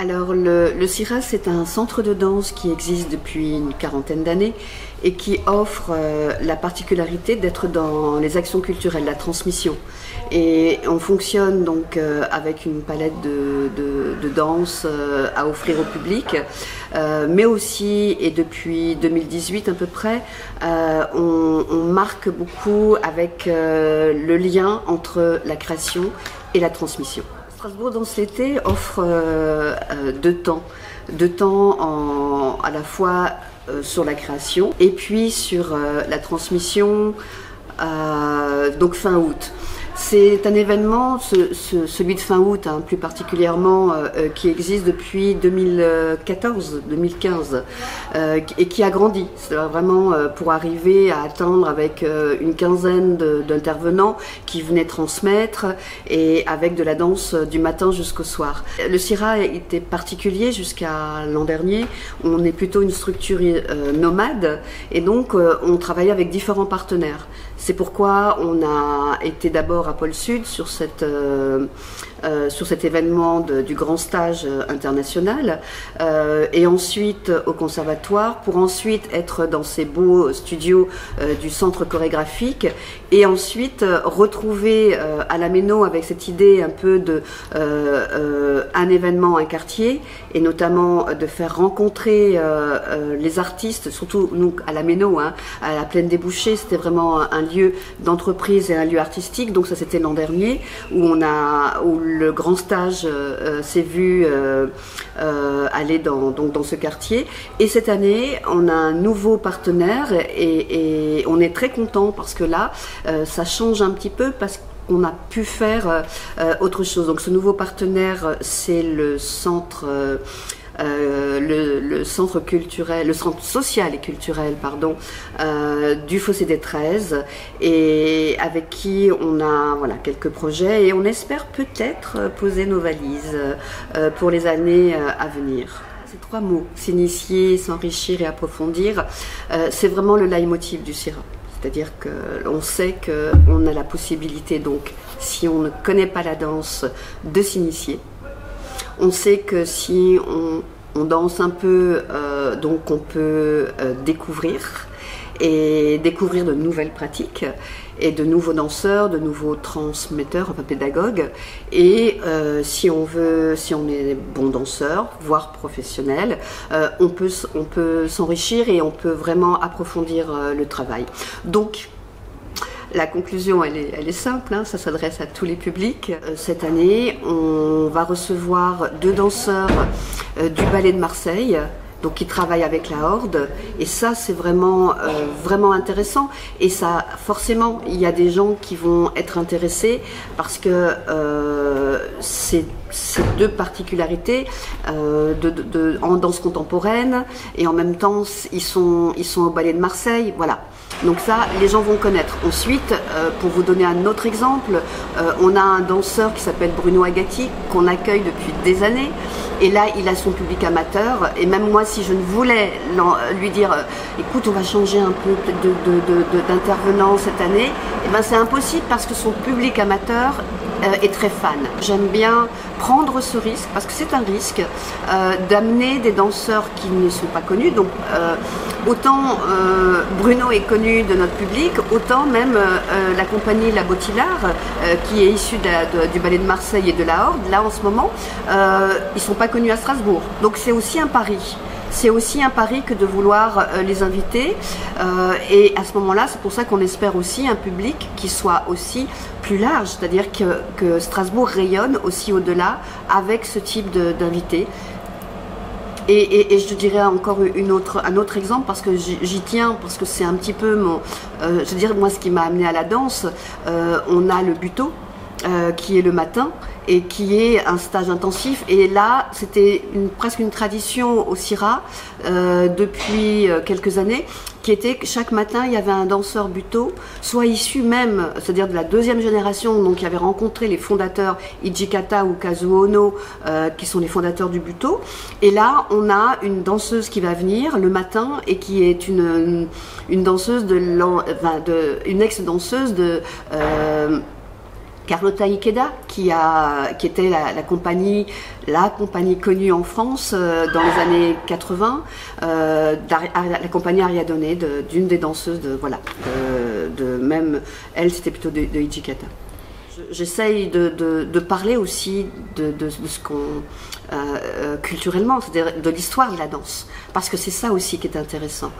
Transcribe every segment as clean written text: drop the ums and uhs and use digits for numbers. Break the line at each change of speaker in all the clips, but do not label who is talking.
Alors le CIRA, c'est un centre de danse qui existe depuis une quarantaine d'années et qui offre la particularité d'être dans les actions culturelles, la transmission. Et on fonctionne donc avec une palette de danse à offrir au public, mais aussi, et depuis 2018 à peu près, on marque beaucoup avec le lien entre la création et la transmission. Strasbourg Danse l'été offre deux temps à la fois sur la création et puis sur la transmission, donc fin août. C'est un événement, celui de fin août, plus particulièrement, qui existe depuis 2014-2015 et qui a grandi. C'est vraiment pour arriver à atteindre avec une quinzaine d'intervenants qui venaient transmettre et avec de la danse du matin jusqu'au soir. Le CIRA était particulier jusqu'à l'an dernier. On est plutôt une structure nomade et donc on travaille avec différents partenaires. C'est pourquoi on a été d'abord à Pôle Sud sur cet événement du grand stage international et ensuite au conservatoire pour ensuite être dans ces beaux studios du centre chorégraphique et ensuite retrouver à la Méno avec cette idée un peu de un événement, un quartier et notamment de faire rencontrer les artistes, surtout nous à la Méno, à la Plaine des Bouchers, c'était vraiment un lieu d'entreprise et un lieu artistique, donc ça c'était l'an dernier où le grand stage s'est vu aller dans ce quartier. Et cette année, on a un nouveau partenaire et on est très content parce que là, ça change un petit peu parce qu'on a pu faire autre chose. Donc ce nouveau partenaire, c'est le centre... le centre social et culturel du Fossé des 13 et avec qui on a quelques projets et on espère peut-être poser nos valises pour les années à venir. Ces trois mots, s'initier, s'enrichir et approfondir, c'est vraiment le leitmotiv du CIRA. C'est-à-dire qu'on sait qu'on a la possibilité, donc, si on ne connaît pas la danse, de s'initier. On sait que si on danse un peu, donc on peut découvrir de nouvelles pratiques et de nouveaux danseurs, de nouveaux transmetteurs, pédagogues. Et si on est bon danseur, voire professionnel, on peut s'enrichir et on peut vraiment approfondir le travail. Donc, la conclusion, elle est simple, ça s'adresse à tous les publics. Cette année, on va recevoir 2 danseurs du ballet de Marseille, donc qui travaillent avec la Horde, et ça c'est vraiment intéressant. Et ça, forcément, il y a des gens qui vont être intéressés parce que c'est deux particularités en danse contemporaine et en même temps ils sont au ballet de Marseille, voilà. Donc ça, les gens vont connaître. Ensuite, pour vous donner un autre exemple, on a un danseur qui s'appelle Bruno Agati, qu'on accueille depuis des années. Et là, il a son public amateur. Et même moi, si je ne voulais lui dire « Écoute, on va changer un peu d'intervenant cette année », eh ben, c'est impossible parce que son public amateur est très fan. J'aime bien prendre ce risque, parce que c'est un risque, d'amener des danseurs qui ne sont pas connus. Donc, autant Bruno est connu de notre public, autant même la compagnie La Bottillard, qui est issue du ballet de Marseille et de la Horde, là en ce moment, ils ne sont pas connus à Strasbourg. Donc c'est aussi un pari. C'est aussi un pari que de vouloir les inviter et à ce moment-là, c'est pour ça qu'on espère aussi un public qui soit aussi plus large, c'est-à-dire que Strasbourg rayonne aussi au-delà avec ce type d'invités. Et je te dirais encore un autre exemple parce que j'y tiens, parce que c'est un petit peu moi ce qui m'a amené à la danse. On a le buto qui est le matin et qui est un stage intensif. Et là, c'était presque une tradition au CIRA depuis quelques années, qui était que chaque matin, il y avait un danseur buto, soit issu même, c'est-à-dire de la 2e génération, donc qui avait rencontré les fondateurs Ijikata ou Kazuo Ono, qui sont les fondateurs du buto. Et là, on a une danseuse qui va venir le matin et qui est une danseuse une ex-danseuse Carlotta Ikeda, qui était la compagnie connue en France dans les années 80, la compagnie Ariadone, d'une des danseuses même elle c'était plutôt de Hijikata. J'essaye de parler aussi de ce qu'on culturellement, c'est-à-dire de l'histoire de la danse, parce que c'est ça aussi qui est intéressant.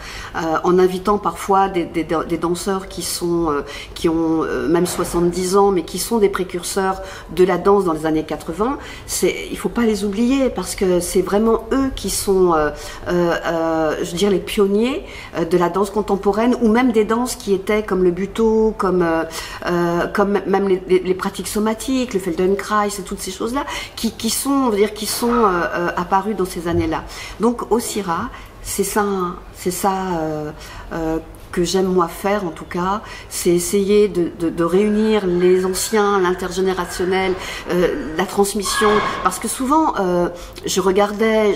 En invitant parfois des danseurs qui ont même 70 ans, mais qui sont des précurseurs de la danse dans les années 80, il faut pas les oublier, parce que c'est vraiment eux qui sont, je veux dire, les pionniers de la danse contemporaine, ou même des danses qui étaient comme le Butoh, comme même les pratiques somatiques, le Feldenkrais, et toutes ces choses-là, qui sont apparues dans ces années-là. Donc au CIRA, c'est ça que j'aime moi faire en tout cas, c'est essayer de réunir les anciens, l'intergénérationnel, la transmission, parce que souvent je regardais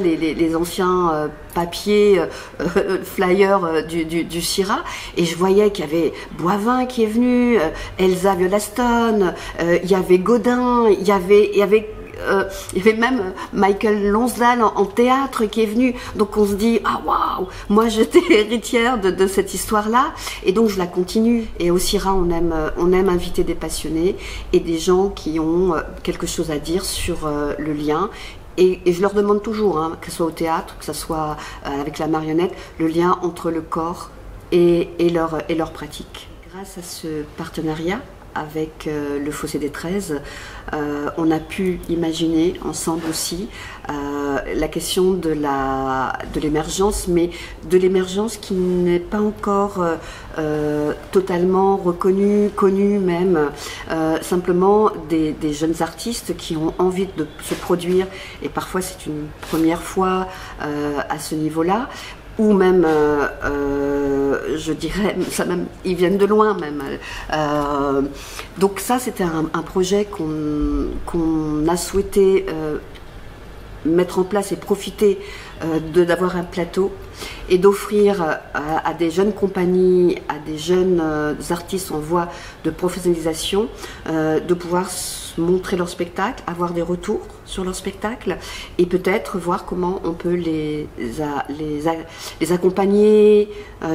les anciens papiers, flyers du CIRA, et je voyais qu'il y avait Boivin qui est venu, Elsa Violastone, il y avait Godin, il y avait même Michael Lonsdale en théâtre qui est venu. Donc on se dit, ah waouh, moi j'étais héritière de cette histoire-là, et donc je la continue. Et au CIRA, on aime inviter des passionnés et des gens qui ont quelque chose à dire sur le lien. Et je leur demande toujours, hein, que ce soit au théâtre, que ce soit avec la marionnette, le lien entre le corps et leur pratique. Grâce à ce partenariat avec le Fossé des 13, on a pu imaginer ensemble aussi la question de l'émergence, mais de l'émergence qui n'est pas encore totalement reconnue, connue même, simplement des jeunes artistes qui ont envie de se produire, et parfois c'est une première fois à ce niveau-là, ou même, je dirais, ils viennent de loin même. Donc ça, c'était un projet qu'on a souhaité mettre en place et profiter d'avoir un plateau et d'offrir à des jeunes compagnies, à des jeunes artistes en voie de professionnalisation, de pouvoir montrer leur spectacle, avoir des retours sur leur spectacle, et peut-être voir comment on peut les accompagner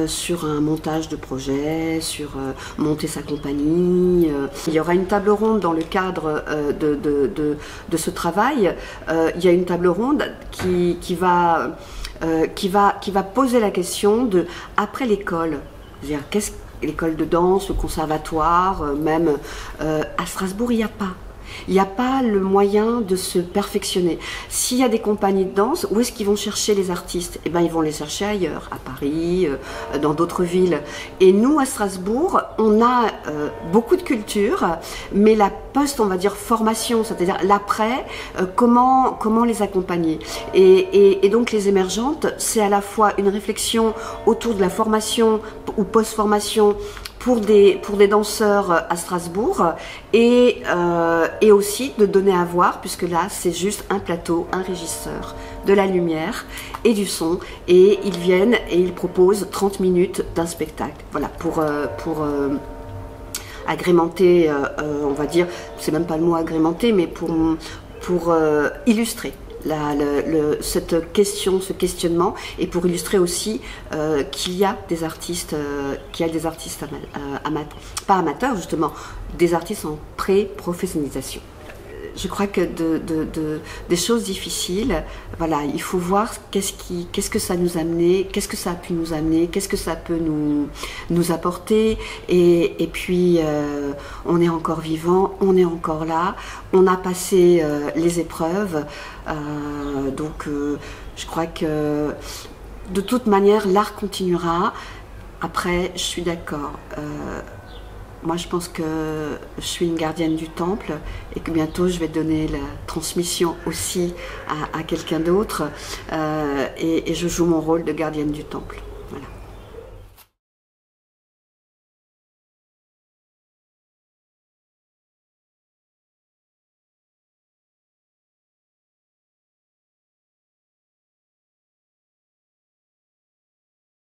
sur un montage de projet, sur monter sa compagnie. Il y aura une table ronde dans le cadre de ce travail. Il y a une table ronde qui va poser la question de, après l'école, c'est-à-dire qu'est-ce l'école de danse, le conservatoire, même à Strasbourg, il n'y a pas le moyen de se perfectionner. S'il y a des compagnies de danse, où est-ce qu'ils vont chercher les artistes? Eh bien, ils vont les chercher ailleurs, à Paris, dans d'autres villes. Et nous, à Strasbourg, on a beaucoup de culture, mais la on va dire, formation, c'est-à-dire l'après, comment les accompagner. Et donc, les émergentes, c'est à la fois une réflexion autour de la formation ou post-formation pour des danseurs à Strasbourg, et aussi de donner à voir, puisque là c'est juste un plateau, un régisseur, de la lumière et du son, et ils viennent et ils proposent 30 minutes d'un spectacle, voilà, pour agrémenter, on va dire, c'est même pas le mot agrémenter, mais pour illustrer cette question, ce questionnement, et pour illustrer aussi qu'il y a des artistes, pas amateurs justement, des artistes en pré-professionnalisation. Je crois que des choses difficiles, voilà, il faut voir qu'est-ce que ça nous a amené, qu'est-ce que ça a pu nous amener, qu'est-ce que ça peut nous apporter, et puis on est encore vivant, on est encore là, on a passé les épreuves, donc je crois que de toute manière l'art continuera. Après, je suis d'accord. Moi, je pense que je suis une gardienne du temple, et que bientôt je vais donner la transmission aussi à quelqu'un d'autre, et je joue mon rôle de gardienne du temple.